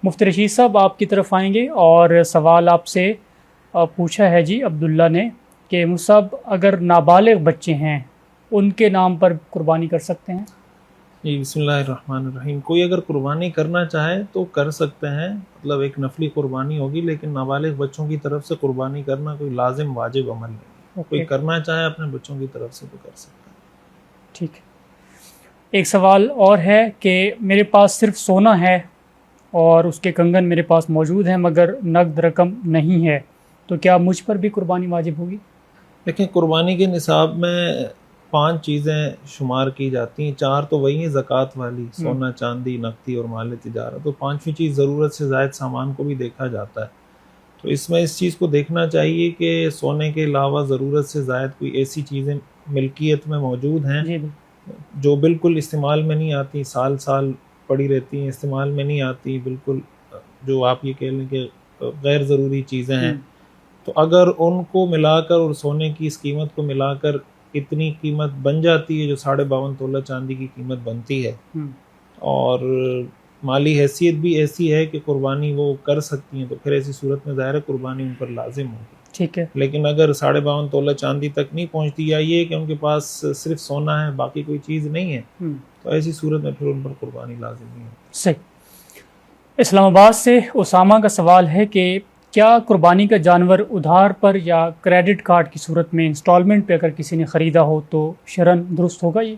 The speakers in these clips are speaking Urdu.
مفتی رشید صاحب آپ کی طرف آئیں گے اور سوال آپ سے پوچھا ہے جی عبداللہ نے کہ مصعب اگر نابالغ بچے ہیں ان کے نام پر قربانی کر سکتے ہیں؟ جی بسم اللہ الرحمن الرحیم. کوئی اگر قربانی کرنا چاہے تو کر سکتے ہیں، مطلب ایک نفلی قربانی ہوگی، لیکن نابالغ بچوں کی طرف سے قربانی کرنا کوئی لازم واجب عمل نہیں. کوئی کرنا چاہے اپنے بچوں کی طرف سے تو کر سکتا ہے. ٹھیک ہے. ایک سوال اور ہے کہ میرے پاس صرف سونا ہے اور اس کے کنگن میرے پاس موجود ہیں مگر نقد رقم نہیں ہے، تو کیا مجھ پر بھی قربانی واجب ہوگی؟ دیکھیں، قربانی کے نصاب میں 5 چیزیں شمار کی جاتی ہیں. 4 تو وہی ہیں زکوٰۃ والی، سونا چاندی نقدی اور مال تجارت. تو 5ویں چیز ضرورت سے زائد سامان کو بھی دیکھا جاتا ہے. تو اس میں اس چیز کو دیکھنا چاہیے کہ سونے کے علاوہ ضرورت سے زائد کوئی ایسی چیزیں ملکیت میں موجود ہیں جو بالکل استعمال میں نہیں آتی، سال سال پڑی رہتی ہیں، استعمال میں نہیں آتی، بالکل جو آپ یہ کہہ لیں کہ غیر ضروری چیزیں ہیں. تو اگر ان کو ملا کر اور سونے کی اس قیمت کو ملا کر اتنی قیمت بن جاتی ہے جو 52.5 تولہ چاندی کی قیمت بنتی ہے، اور مالی حیثیت بھی ایسی ہے کہ قربانی وہ کر سکتی ہیں، تو پھر ایسی صورت میں ظاہر ہے قربانی ان پر لازم ہوگی. ٹھیک ہے. لیکن اگر 52.5 تولہ چاندی تک نہیں پہنچتی یا یہ کہ ان کے پاس صرف سونا ہے باقی کوئی چیز نہیں ہے، تو ایسی صورت میں پھر ان پر قربانی لازم نہیں ہوتی. صحیح. اسلام آباد سے اسامہ کا سوال ہے کہ کیا قربانی کا جانور ادھار پر یا کریڈٹ کارڈ کی صورت میں انسٹالمنٹ پہ اگر کسی نے خریدا ہو تو شرعاً درست ہوگا یہ؟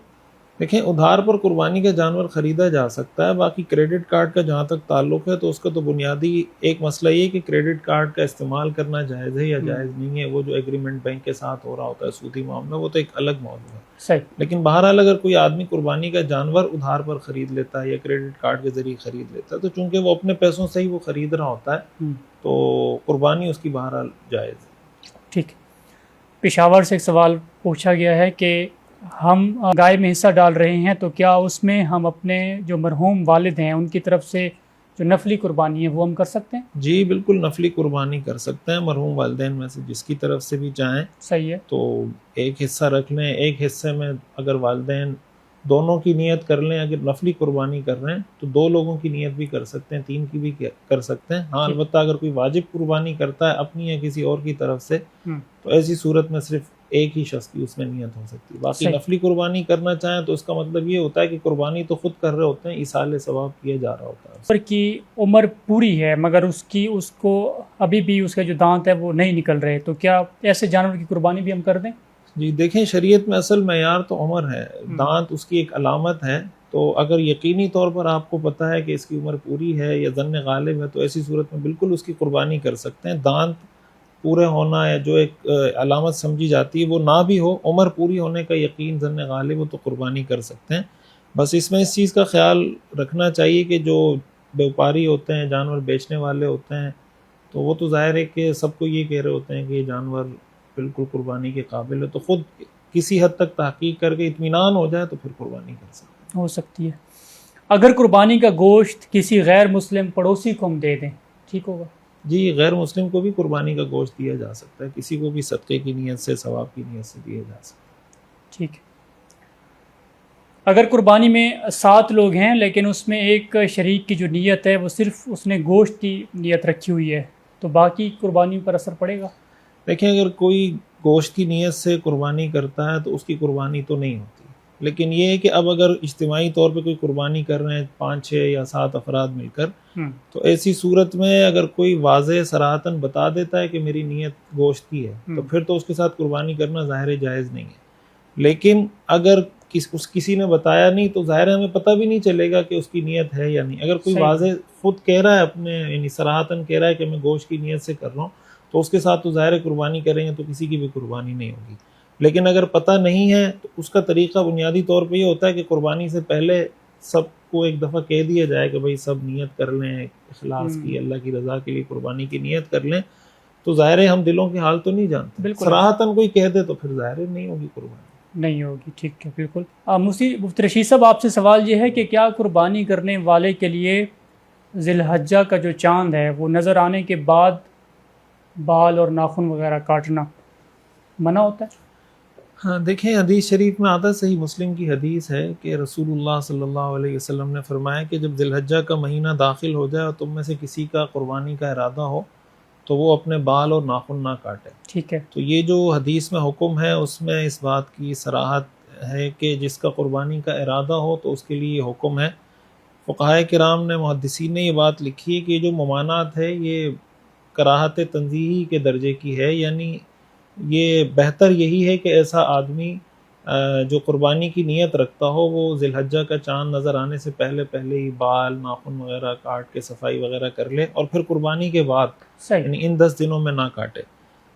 دیکھیں، ادھار پر قربانی کا جانور خریدا جا سکتا ہے. باقی کریڈٹ کارڈ کا جہاں تک تعلق ہے تو اس کا تو بنیادی ایک مسئلہ یہ کہ کریڈٹ کارڈ کا استعمال کرنا جائز ہے یا جائز نہیں ہے. وہ جو ایگریمنٹ بینک کے ساتھ ہو رہا ہوتا ہے سودی معاملہ، وہ تو ایک الگ موضوع ہے. صحیح. لیکن بہرحال اگر کوئی آدمی قربانی کا جانور ادھار پر خرید لیتا ہے یا کریڈٹ کارڈ کے ذریعے خرید لیتا ہے تو چونکہ وہ اپنے پیسوں سے ہی وہ خرید رہا ہوتا ہے تو قربانی اس کی بہرحال جائز ہے. ٹھیک. پشاور سے ایک سوال پوچھا گیا ہے کہ ہم گائے میں حصہ ڈال رہے ہیں تو کیا اس میں ہم اپنے جو مرحوم والد ہیں ان کی طرف سے جو نفلی قربانی ہے وہ ہم کر سکتے ہیں؟ جی بالکل، نفلی قربانی کر سکتے ہیں. مرحوم والدین میں سے جس کی طرف سے بھی چاہیں صحیح ہے تو ایک حصہ رکھ لیں. ایک حصے میں اگر والدین دونوں کی نیت کر لیں، اگر نفلی قربانی کر رہے ہیں تو 2 لوگوں کی نیت بھی کر سکتے ہیں، 3 کی بھی کر سکتے ہیں. ہاں البتہ اگر کوئی واجب قربانی کرتا ہے اپنی یا کسی اور کی طرف سے تو ایسی صورت میں صرف ایک ہی شخص کی اس میں نیت ہو سکتی ہے. باقی نفلی قربانی کرنا چاہیں تو اس کا مطلب یہ ہوتا ہے کہ قربانی تو خود کر رہے ہوتے ہیں، ایصال ثواب کیا جا رہا ہوتا ہے. پر کی عمر پوری ہے مگر اس کو ابھی بھی اس کا جو دانت ہے وہ نہیں نکل رہے، تو کیا ایسے جانور کی قربانی بھی ہم کر دیں؟ جی دیکھیں، شریعت میں اصل معیار تو عمر ہے، دانت اس کی ایک علامت ہے. تو اگر یقینی طور پر آپ کو پتہ ہے کہ اس کی عمر پوری ہے یا ظن غالب ہے تو ایسی صورت میں بالکل اس کی قربانی کر سکتے ہیں. دانت پورے ہونا یا جو ایک علامت سمجھی جاتی ہے وہ نہ بھی ہو، عمر پوری ہونے کا یقین ظن غالب ہو تو قربانی کر سکتے ہیں. بس اس میں اس چیز کا خیال رکھنا چاہیے کہ جو بیوپاری ہوتے ہیں، جانور بیچنے والے ہوتے ہیں، تو وہ تو ظاہر ہے کہ سب کو یہ کہہ رہے ہوتے ہیں کہ یہ جانور بالکل قربانی کے قابل ہے، تو خود کسی حد تک تحقیق کر کے اطمینان ہو جائے تو پھر قربانی کر سکتے ہو سکتی ہے. اگر قربانی کا گوشت کسی غیر مسلم پڑوسی کو ہم دے دیں ٹھیک ہوگا؟ جی غیر مسلم کو بھی قربانی کا گوشت دیا جا سکتا ہے، کسی کو بھی صدقے کی نیت سے، ثواب کی نیت سے دیا جا سکتا ہے. ٹھیک ہے. اگر قربانی میں 7 لوگ ہیں لیکن اس میں ایک شریک کی جو نیت ہے وہ صرف اس نے گوشت کی نیت رکھی ہوئی ہے تو باقی قربانی پر اثر پڑے گا؟ دیکھیں، اگر کوئی گوشت کی نیت سے قربانی کرتا ہے تو اس کی قربانی تو نہیں ہوتی. لیکن یہ ہے کہ اب اگر اجتماعی طور پہ کوئی قربانی کر رہے ہیں 5، 6 یا 7 افراد مل کر، تو ایسی صورت میں اگر کوئی واضح صراحتاً بتا دیتا ہے کہ میری نیت گوشت کی ہے تو پھر تو اس کے ساتھ قربانی کرنا ظاہر جائز نہیں ہے. لیکن اگر کسی نے بتایا نہیں تو ظاہر ہمیں پتہ بھی نہیں چلے گا کہ اس کی نیت ہے یا نہیں. اگر کوئی واضح خود کہہ رہا ہے اپنے یعنی صراحتاً کہہ رہا ہے کہ میں گوشت کی نیت سے کر رہا ہوں تو اس کے ساتھ تو ظاہر قربانی کریں گے تو کسی کی بھی قربانی نہیں ہوگی. لیکن اگر پتہ نہیں ہے تو اس کا طریقہ بنیادی طور پہ یہ ہوتا ہے کہ قربانی سے پہلے سب کو ایک دفعہ کہہ دیا جائے کہ بھائی سب نیت کر لیں اخلاص کی، اللہ کی رضا کے لیے قربانی کی نیت کر لیں. تو ظاہر ہے ہم دلوں کے حال تو نہیں جانتے، صراحتاً کوئی کہہ دے تو پھر ظاہر نہیں ہوگی قربانی، نہیں ہوگی. ٹھیک ہے بالکل. مفتی رشید صاحب آپ سے سوال یہ ہے کہ کیا قربانی کرنے والے کے لیے ذی الحجہ کا جو چاند ہے وہ نظر آنے کے بعد بال اور ناخن وغیرہ کاٹنا منع ہوتا ہے؟ ہاں دیکھیں، حدیث شریف میں آتا، صحیح مسلم کی حدیث ہے کہ رسول اللہ صلی اللہ علیہ وسلم نے فرمایا کہ جب ذی الحجہ کا مہینہ داخل ہو جائے اور تم میں سے کسی کا قربانی کا ارادہ ہو تو وہ اپنے بال اور ناخن نہ کاٹے. ٹھیک ہے. تو یہ جو حدیث میں حکم ہے اس میں اس بات کی صراحت ہے کہ جس کا قربانی کا ارادہ ہو تو اس کے لیے یہ حکم ہے. فقہائے کرام نے، محدثین نے یہ بات لکھی ہے کہ جو ممانعت ہے یہ کراہت تنزیہی کے درجے کی ہے، یعنی یہ بہتر یہی ہے کہ ایسا آدمی جو قربانی کی نیت رکھتا ہو وہ ذی الحجہ کا چاند نظر آنے سے پہلے ہی بال ناخن وغیرہ کاٹ کے صفائی وغیرہ کر لے اور پھر قربانی کے بعد یعنی ان 10 دنوں میں نہ کاٹے.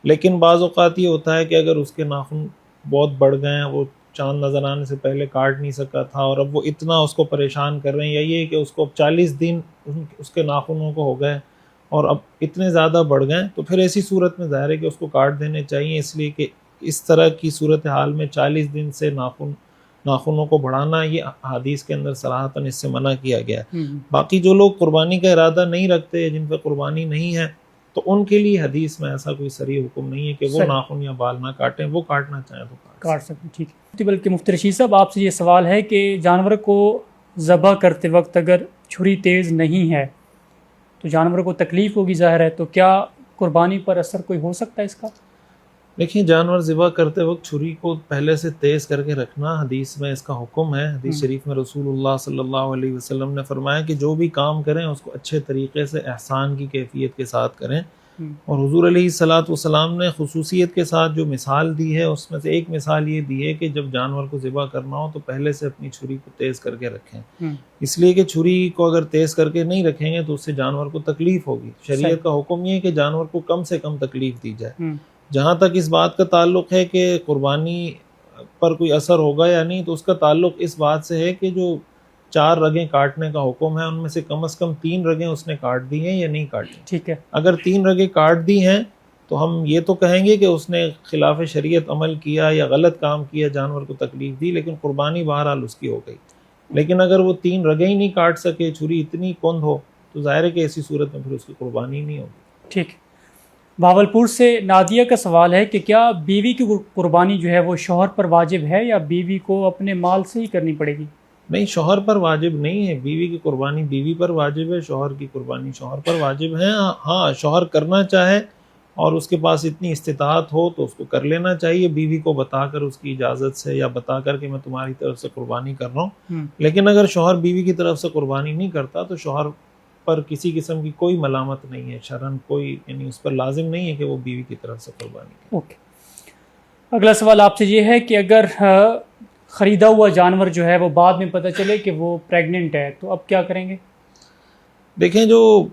لیکن بعض اوقات یہ ہوتا ہے کہ اگر اس کے ناخن بہت بڑھ گئے ہیں، وہ چاند نظر آنے سے پہلے کاٹ نہیں سکا تھا اور اب وہ اتنا اس کو پریشان کر رہے ہیں، یا یہ کہ اس کو اب 40 دن اس کے ناخنوں کو ہو گئے اور اب اتنے زیادہ بڑھ گئے، تو پھر ایسی صورت میں ظاہر ہے کہ اس کو کاٹ دینے چاہیے، اس لیے کہ اس طرح کی صورتحال میں 40 دن سے ناخنوں کو بڑھانا یہ حدیث کے اندر صراحتاً اس سے منع کیا گیا ہے. باقی جو لوگ قربانی کا ارادہ نہیں رکھتے، جن پہ قربانی نہیں ہے، تو ان کے لیے حدیث میں ایسا کوئی صریح حکم نہیں ہے کہ وہ ناخن یا بال نہ کاٹیں. وہ کاٹنا چاہیں تو کاٹ سکیں. ٹھیک ہے. بلکہ مفتی رشید صاحب، آپ سے یہ سوال ہے کہ جانور کو ذبح کرتے وقت اگر چھری تیز نہیں ہے تو جانور کو تکلیف ہوگی ظاہر ہے، تو کیا قربانی پر اثر کوئی ہو سکتا ہے اس کا؟ دیکھیں، جانور ذبح کرتے وقت چھری کو پہلے سے تیز کر کے رکھنا حدیث میں اس کا حکم ہے. حدیث شریف میں رسول اللہ صلی اللہ علیہ وسلم نے فرمایا کہ جو بھی کام کریں اس کو اچھے طریقے سے احسان کی کیفیت کے ساتھ کریں. اور حضور علیہ الصلوۃ والسلام نے خصوصیت کے ساتھ جو مثال دی ہے اس میں سے ایک مثال یہ دی ہے کہ جب جانور کو ذبح کرنا ہو تو پہلے سے اپنی چھری کو تیز کر کے رکھیں، اس لیے کہ چھری کو اگر تیز کر کے نہیں رکھیں گے تو اس سے جانور کو تکلیف ہوگی. شریعت کا حکم یہ ہے کہ جانور کو کم سے کم تکلیف دی جائے. جہاں تک اس بات کا تعلق ہے کہ قربانی پر کوئی اثر ہوگا یا نہیں، تو اس کا تعلق اس بات سے ہے کہ جو 4 رگیں کاٹنے کا حکم ہے ان میں سے کم از کم 3 رگیں اس نے کاٹ دی ہیں یا نہیں کاٹی. ٹھیک ہے. اگر اگر 3 رگیں کاٹ دی ہیں تو ہم یہ تو کہیں گے کہ اس نے خلاف شریعت عمل کیا یا غلط کام کیا، جانور کو تکلیف دی، لیکن قربانی بہرحال اس کی ہو گئی. لیکن اگر وہ 3 رگیں ہی نہیں کاٹ سکے، چھری اتنی کند ہو، تو ظاہر ہے کہ ایسی صورت میں پھر اس کی قربانی نہیں ہوگی. ٹھیک. بھاولپور سے نادیہ کا سوال ہے کہ کیا بیوی کی قربانی جو ہے وہ شوہر پر واجب ہے یا بیوی کو اپنے مال سے ہی کرنی پڑے گی؟ نہیں، شوہر پر واجب نہیں ہے. بیوی کی قربانی بیوی پر واجب ہے، شوہر کی قربانی شوہر پر واجب ہے. ہاں، شوہر کرنا چاہے اور اس کے پاس اتنی استطاعت ہو تو اس کو کر لینا چاہیے، بیوی کو بتا کر، اس کی اجازت سے، یا بتا کر کہ میں تمہاری طرف سے قربانی کر رہا ہوں. لیکن اگر شوہر بیوی کی طرف سے قربانی نہیں کرتا تو شوہر پر کسی قسم کی کوئی ملامت نہیں ہے شرعاً، کوئی یعنی اس پر لازم نہیں ہے کہ وہ بیوی کی طرف سے قربانی کرے. اوکے. اگلا سوال آپ سے یہ ہے کہ اگر خریدا ہوا جانور جو ہے وہ بعد میں پتہ چلے کہ وہ پریگننٹ ہے تو اب کیا کریں گے؟ دیکھیں، جو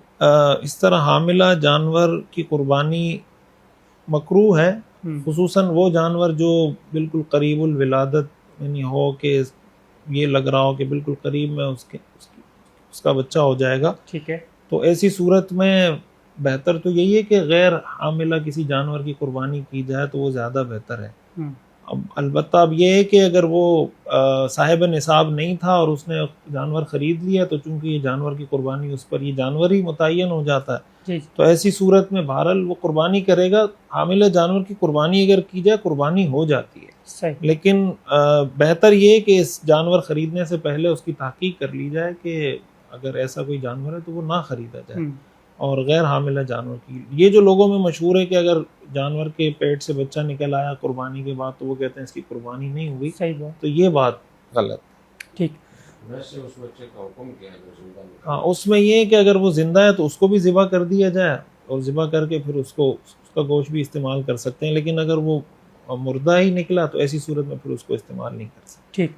اس طرح حاملہ جانور کی قربانی مکروہ ہے، خصوصاً وہ جانور جو بالکل قریب الولادت یعنی ہو کہ یہ لگ رہا ہو کہ بالکل قریب میں اس کا بچہ ہو جائے گا. ٹھیک ہے. تو ایسی صورت میں بہتر تو یہی ہے کہ غیر حاملہ کسی جانور کی قربانی کی جائے تو وہ زیادہ بہتر ہے. اب البتہ اب یہ ہے کہ اگر وہ صاحب نصاب نہیں تھا اور اس نے جانور خرید لیا تو چونکہ یہ جانور کی قربانی اس پر یہ جانور ہی متعین ہو جاتا ہے، تو ایسی صورت میں بہرحال وہ قربانی کرے گا. حاملہ جانور کی قربانی اگر کی جائے قربانی ہو جاتی ہے. صحیح. لیکن بہتر یہ ہے کہ اس جانور خریدنے سے پہلے اس کی تحقیق کر لی جائے کہ اگر ایسا کوئی جانور ہے تو وہ نہ خریدا جائے. اور غیر حاملہ جانور کی یہ جو لوگوں میں مشہور ہے کہ اگر جانور کے پیٹ سے بچہ نکل آیا قربانی کے بعد تو وہ کہتے ہیں اس کی قربانی نہیں ہوئی. صحیح بات. تو یہ بات غلط. ٹھیک. ویسے اس بچے کا حکم کیا ہے جو زندہ ہے؟ ہاں، اس میں یہ ہے کہ اگر وہ زندہ ہے تو اس کو بھی ذبح کر دیا جائے اور ذبح کر کے پھر اس کا گوشت بھی استعمال کر سکتے ہیں. لیکن اگر وہ مردہ ہی نکلا تو ایسی صورت میں پھر اس کو استعمال نہیں کر سکتے. ٹھیک.